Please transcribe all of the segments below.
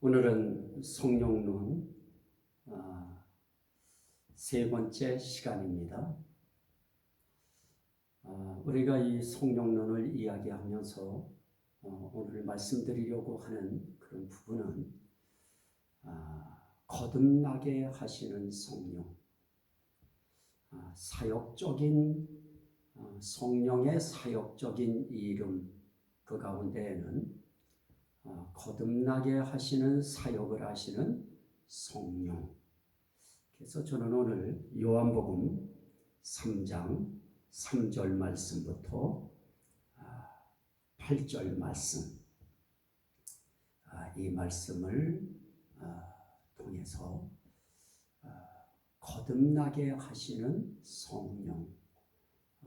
오늘은 성령론 세 번째 시간입니다. 우리가 이 성령론을 이야기하면서 오늘 말씀드리려고 하는 그런 부분은 거듭나게 하시는 성령, 사역적인 성령의 사역적인 이름, 그 가운데에는 거듭나게 하시는 사역을 하시는 성령. 그래서 저는 오늘 요한복음 3장 3절 말씀부터 8절 말씀, 이 말씀을 통해서 거듭나게 하시는 성령,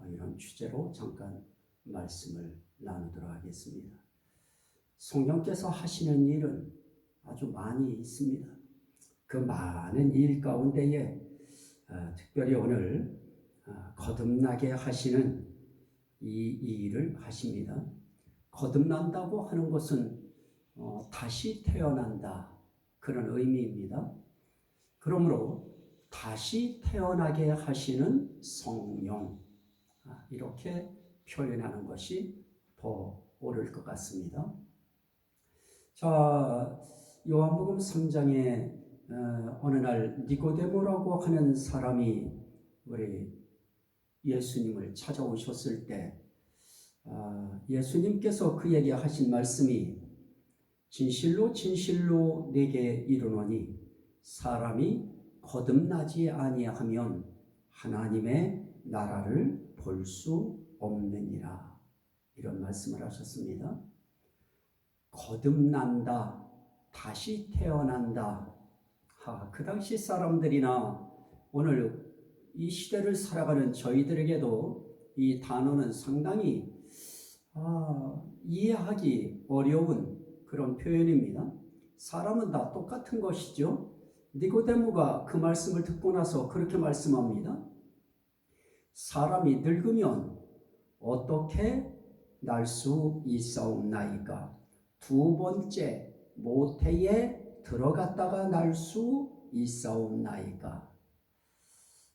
이런 주제로 잠깐 말씀을 나누도록 하겠습니다. 성령께서 하시는 일은 아주 많이 있습니다. 그 많은 일 가운데에 특별히 오늘 거듭나게 하시는 이 일을 하십니다. 거듭난다고 하는 것은 다시 태어난다, 그런 의미입니다. 그러므로 다시 태어나게 하시는 성령, 이렇게 표현하는 것이 더 옳을 것 같습니다. 자, 요한복음 3장에 어느 날 니고데모라고 하는 사람이 우리 예수님을 찾아오셨을 때 예수님께서 그에게 하신 말씀이 진실로 진실로 내게 이르노니 사람이 거듭나지 아니하면 하나님의 나라를 볼 수 없느니라, 이런 말씀을 하셨습니다. 거듭난다, 다시 태어난다. 그 당시 사람들이나 오늘 이 시대를 살아가는 저희들에게도 이 단어는 상당히 이해하기 어려운 그런 표현입니다. 사람은 다 똑같은 것이죠. 니고데모가 그 말씀을 듣고 나서 그렇게 말씀합니다. 사람이 늙으면 어떻게 날 수 있사옵나이까? 두 번째 모태에 들어갔다가 날 수 있사옵나이까?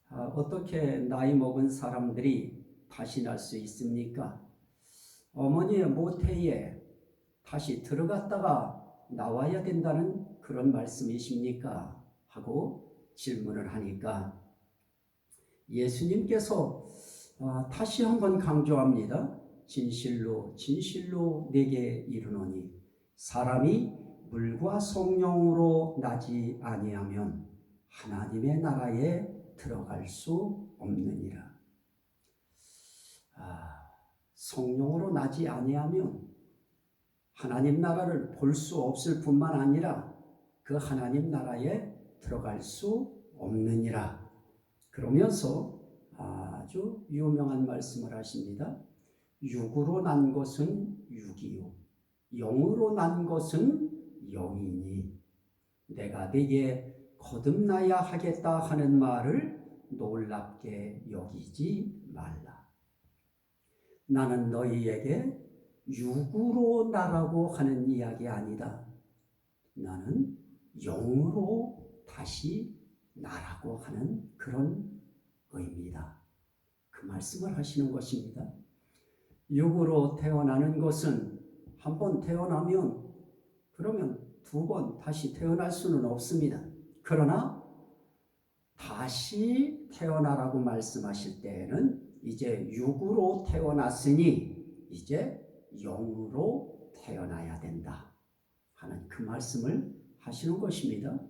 어떻게 나이 먹은 사람들이 다시 날 수 있습니까? 어머니의 모태에 다시 들어갔다가 나와야 된다는 그런 말씀이십니까? 하고 질문을 하니까 예수님께서 다시 한번 강조합니다. 진실로 진실로 내게 이르노니 사람이 물과 성령으로 나지 아니하면 하나님의 나라에 들어갈 수 없느니라. 성령으로 나지 아니하면 하나님 나라를 볼 수 없을 뿐만 아니라 그 하나님 나라에 들어갈 수 없느니라. 그러면서 아주 유명한 말씀을 하십니다. 육으로 난 것은 육이요 영으로 난 것은 영이니 내가 네게 거듭나야 하겠다 하는 말을 놀랍게 여기지 말라. 나는 너희에게 육으로 나라고 하는 이야기 아니다. 나는 영으로 다시 나라고 하는 그런 의미다. 그 말씀을 하시는 것입니다. 육으로 태어나는 것은 한 번 태어나면 그러면 두 번 다시 태어날 수는 없습니다. 그러나 다시 태어나라고 말씀하실 때에는 이제 육으로 태어났으니 이제 영으로 태어나야 된다 하는 그 말씀을 하시는 것입니다.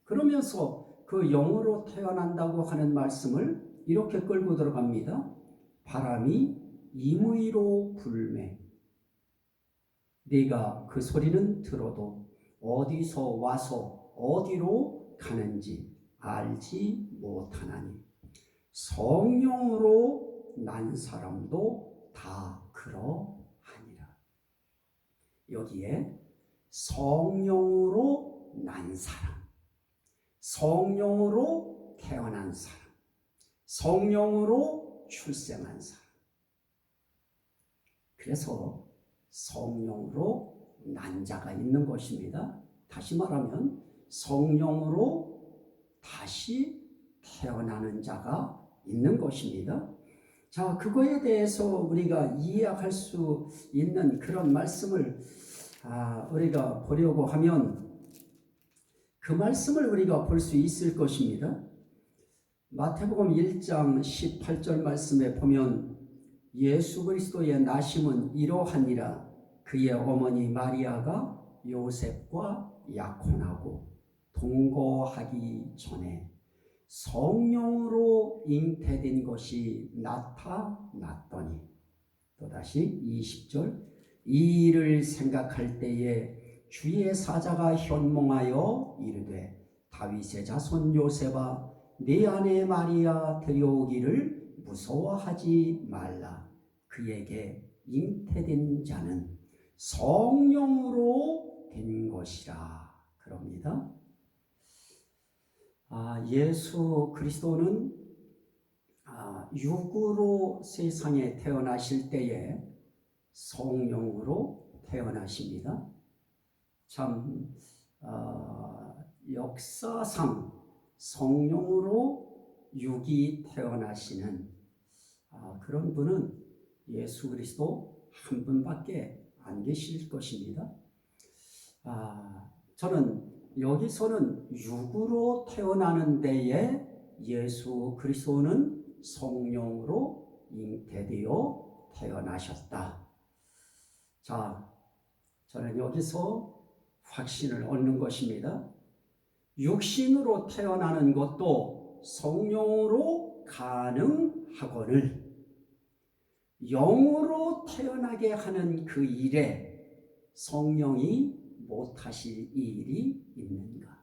그러면서 그 영으로 태어난다고 하는 말씀을 이렇게 끌고 들어갑니다. 바람이 임의로 불매 네가 그 소리는 들어도 어디서 와서 어디로 가는지 알지 못하나니 성령으로 난 사람도 다 그러하니라. 여기에 성령으로 난 사람, 성령으로 태어난 사람, 성령으로 출생한 사람, 그래서 성령으로 난 자가 있는 것입니다. 다시 말하면 성령으로 다시 태어나는 자가 있는 것입니다. 자, 그거에 대해서 우리가 이해할 수 있는 그런 말씀을 우리가 보려고 하면 그 말씀을 우리가 볼 수 있을 것입니다. 마태복음 1장 18절 말씀에 보면 예수 그리스도의 나심은 이러하니라. 그의 어머니 마리아가 요셉과 약혼하고 동거하기 전에 성령으로 잉태된 것이 나타났더니, 또다시 20절, 이 일을 생각할 때에 주의 사자가 현몽하여 이르되 다윗의 자손 요셉아 네 아내 마리아 데려오기를 무서워하지 말라. 그에게 잉태된 자는 성령으로 된 것이라. 그럽니다. 예수 그리스도는 육으로 세상에 태어나실 때에 성령으로 태어나십니다. 참 역사상 성령으로 육이 태어나시는 그런 분은 예수 그리스도 한 분밖에 안 계실 것입니다. 저는 여기서는 육으로 태어나는 데에 예수 그리스도는 성령으로 잉태되어 태어나셨다. 자, 저는 여기서 확신을 얻는 것입니다. 육신으로 태어나는 것도 성령으로 가능하거늘 영으로 태어나게 하는 그 일에 성령이 못하실 일이 있는가?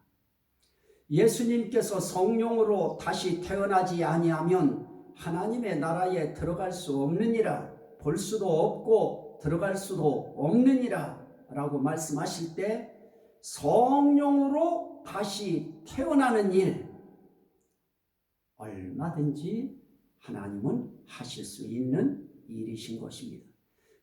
예수님께서 성령으로 다시 태어나지 아니하면 하나님의 나라에 들어갈 수 없느니라, 볼 수도 없고 들어갈 수도 없느니라 라고 말씀하실 때 성령으로 다시 태어나는 일 얼마든지 하나님은 하실 수 있는 일이신 것입니다.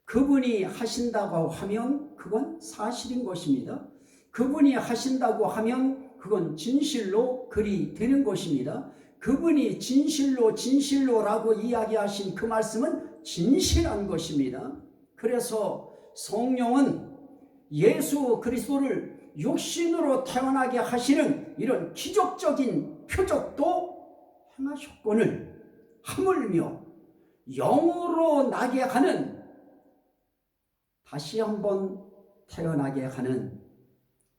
그분이 하신다고 하면 그건 사실인 것입니다. 그분이 하신다고 하면 그건 진실로 그리 되는 것입니다. 그분이 진실로라고 이야기하신 그 말씀은 진실한 것입니다. 그래서 성령은 예수 그리스도를 육신으로 태어나게 하시는 이런 기적적인 표적도 행하셨거늘 하물며 영으로 나게 하는, 다시 한번 태어나게 하는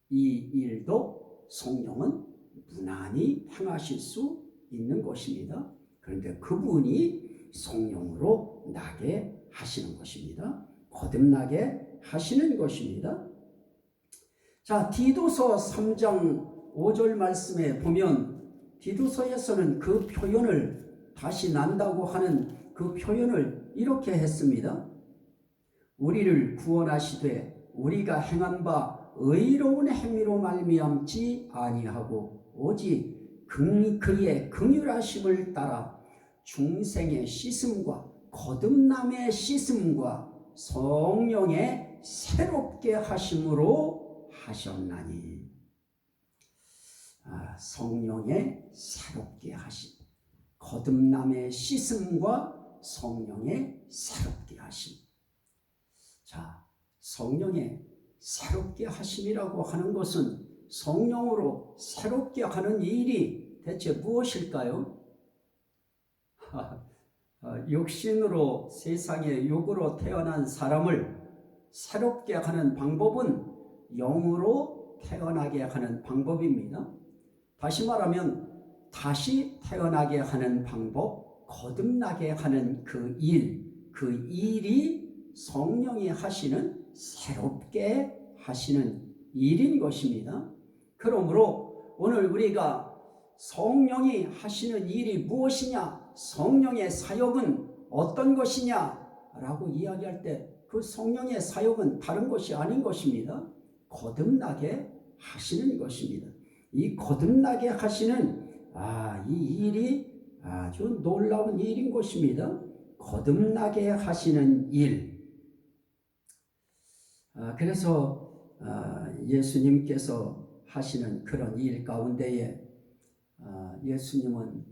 이 일도 성령은 무난히 행하실 수 있는 것입니다. 그런데 그분이 성령으로 나게 하시는 것입니다. 거듭나게 하시는 것입니다. 자, 디도서 3장 5절 말씀에 보면 디도서에서는 그 표현을, 다시 난다고 하는 그 표현을 이렇게 했습니다. 우리를 구원하시되 우리가 행한 바 의로운 행위로 말미암지 아니하고 오직 그의 긍휼하심을 따라 중생의 씻음과 거듭남의 씻음과 성령의 새롭게 하심으로 하셨나니. 성령의 새롭게 하심, 거듭남의 씻음과 성령의 새롭게 하심. 자, 성령의 새롭게 하심이라고 하는 것은 성령으로 새롭게 하는 일이 대체 무엇일까요? 육신으로, 세상에 육으로 태어난 사람을 새롭게 하는 방법은 영으로 태어나게 하는 방법입니다. 다시 말하면 다시 태어나게 하는 방법, 거듭나게 하는 그 일이 성령이 하시는, 새롭게 하시는 일인 것입니다. 그러므로 오늘 우리가 성령이 하시는 일이 무엇이냐, 성령의 사역은 어떤 것이냐 라고 이야기할 때 그 성령의 사역은 다른 것이 아닌 것입니다. 거듭나게 하시는 것입니다. 이 거듭나게 하시는 이 일이 아주 놀라운 일인 것입니다. 거듭나게 하시는 일. 그래서 예수님께서 하시는 그런 일 가운데에 예수님은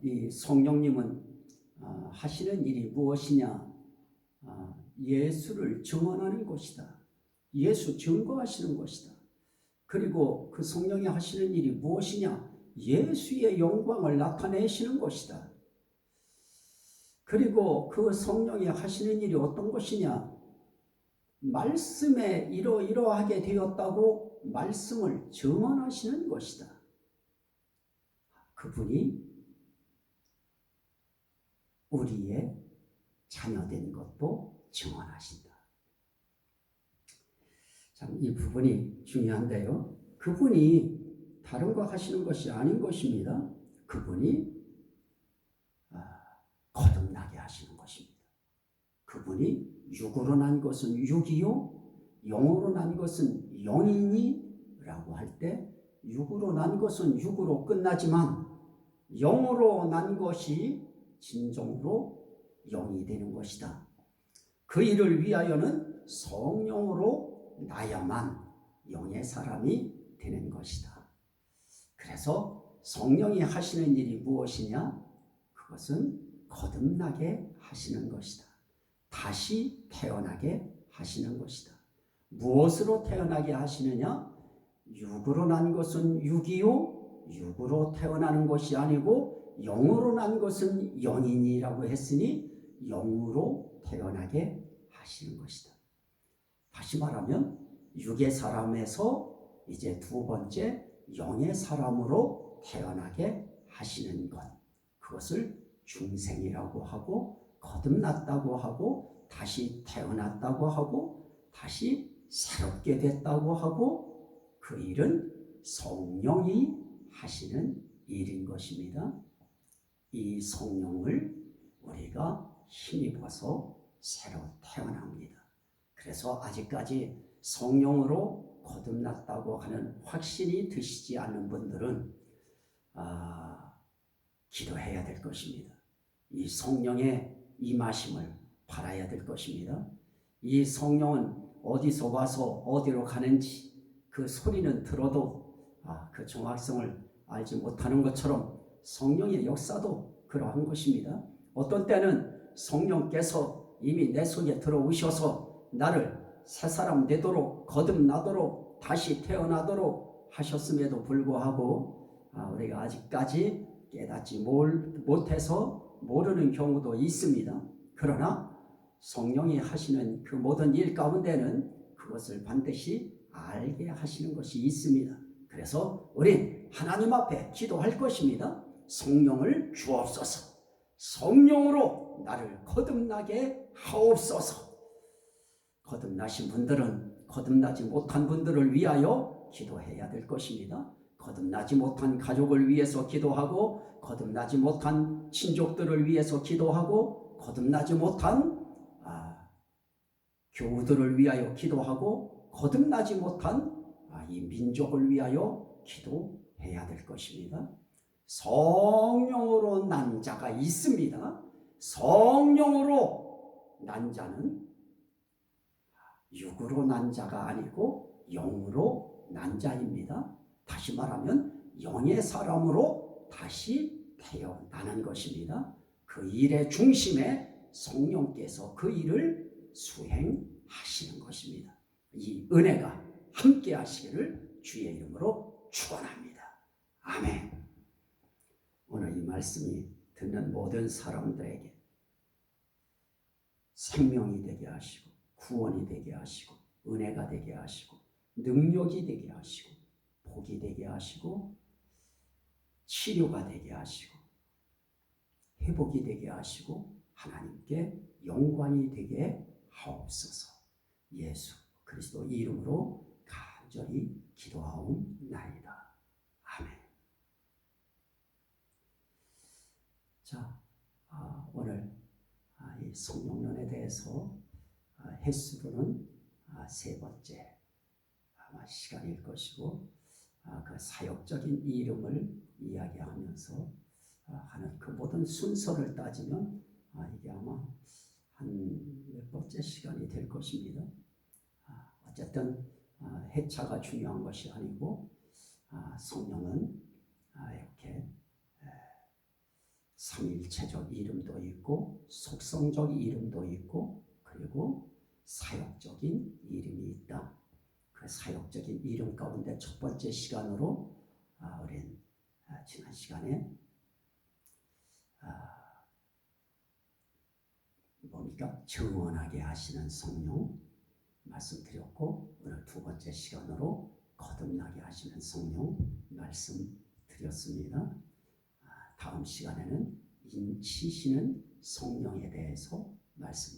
이 성령님은 하시는 일이 무엇이냐? 예수를 증언하는 것이다. 예수 증거하시는 것이다. 그리고 그 성령이 하시는 일이 무엇이냐? 예수의 영광을 나타내시는 것이다. 그리고 그 성령이 하시는 일이 어떤 것이냐? 말씀에 이러이러하게 되었다고 말씀을 증언하시는 것이다. 그분이 우리의 자녀된 것도 증언하신다. 참, 이 부분이 중요한데요. 그분이 다른 거 하시는 것이 아닌 것입니다. 그분이 거듭나게 하시는 것입니다. 그분이 육으로 난 것은 육이요, 영으로 난 것은 영이니라고 할 때 육으로 난 것은 육으로 끝나지만 영으로 난 것이 진정으로 영이 되는 것이다. 그 일을 위하여는 성령으로 나야만 영의 사람이 되는 것이다. 그래서 성령이 하시는 일이 무엇이냐? 그것은 거듭나게 하시는 것이다. 다시 태어나게 하시는 것이다. 무엇으로 태어나게 하시느냐? 육으로 난 것은 육이요, 육으로 태어나는 것이 아니고 영으로 난 것은 영이니라고 했으니 영으로 태어나게 하시는 것이다. 다시 말하면 육의 사람에서 이제 두 번째 영의 사람으로 태어나게 하시는 것, 그것을 중생이라고 하고 거듭났다고 하고 다시 태어났다고 하고 다시 새롭게 됐다고 하고, 그 일은 성령이 하시는 일인 것입니다. 이 성령을 우리가 힘입어서 새로 태어납니다. 그래서 아직까지 성령으로 거듭났다고 하는 확신이 드시지 않는 분들은 기도해야 될 것입니다. 이 성령의 임하심을 바라야 될 것입니다. 이 성령은 어디서 와서 어디로 가는지 그 소리는 들어도 그 정확성을 알지 못하는 것처럼 성령의 역사도 그러한 것입니다. 어떤 때는 성령께서 이미 내 속에 들어오셔서 나를 새 사람 되도록 거듭나도록 다시 태어나도록 하셨음에도 불구하고 우리가 아직까지 깨닫지 못해서 모르는 경우도 있습니다. 그러나 성령이 하시는 그 모든 일 가운데는 그것을 반드시 알게 하시는 것이 있습니다. 그래서 우린 하나님 앞에 기도할 것입니다. 성령을 주옵소서. 성령으로 나를 거듭나게 하옵소서. 거듭나신 분들은 거듭나지 못한 분들을 위하여 기도해야 될 것입니다. 거듭나지 못한 가족을 위해서 기도하고, 거듭나지 못한 친족들을 위해서 기도하고, 거듭나지 못한 교우들을 위하여 기도하고, 거듭나지 못한 이 민족을 위하여 기도해야 될 것입니다. 성령으로 난 자가 있습니다. 성령으로 난 자는 육으로 난 자가 아니고 영으로 난 자입니다. 다시 말하면 영의 사람으로 다시 태어나는 것입니다. 그 일의 중심에 성령께서 그 일을 수행하시는 것입니다. 이 은혜가 함께 하시기를 주의 이름으로 축원합니다. 아멘. 오늘 이 말씀이 듣는 모든 사람들에게 생명이 되게 하시고, 구원이 되게 하시고, 은혜가 되게 하시고, 능력이 되게 하시고, 복이 되게 하시고, 치료가 되게 하시고, 회복이 되게 하시고, 하나님께 영광이 되게 하옵소서. 예수 그리스도 이름으로 간절히 기도하옵나이다. 아멘. 자, 오늘 이 성령론에 대해서 횟수로는 세 번째 시간일 것이고, 그 사역적인 이름을 이야기하면서 하는 그 모든 순서를 따지면 이게 아마 한 몇 번째 시간이 될 것입니다. 어쨌든 해차가 중요한 것이 아니고 성령은 이렇게 삼일체적 이름도 있고 속성적 이름도 있고 그리고 사역적인 이름이 있다. 그 사역적인 이름 가운데 첫 번째 시간으로 우린 지난 시간에 뭡니까? 증언하게 하시는 성령 말씀드렸고 오늘 두 번째 시간으로 거듭나게 하시는 성령 말씀드렸습니다. 다음 시간에는 인치시는 성령에 대해서 말씀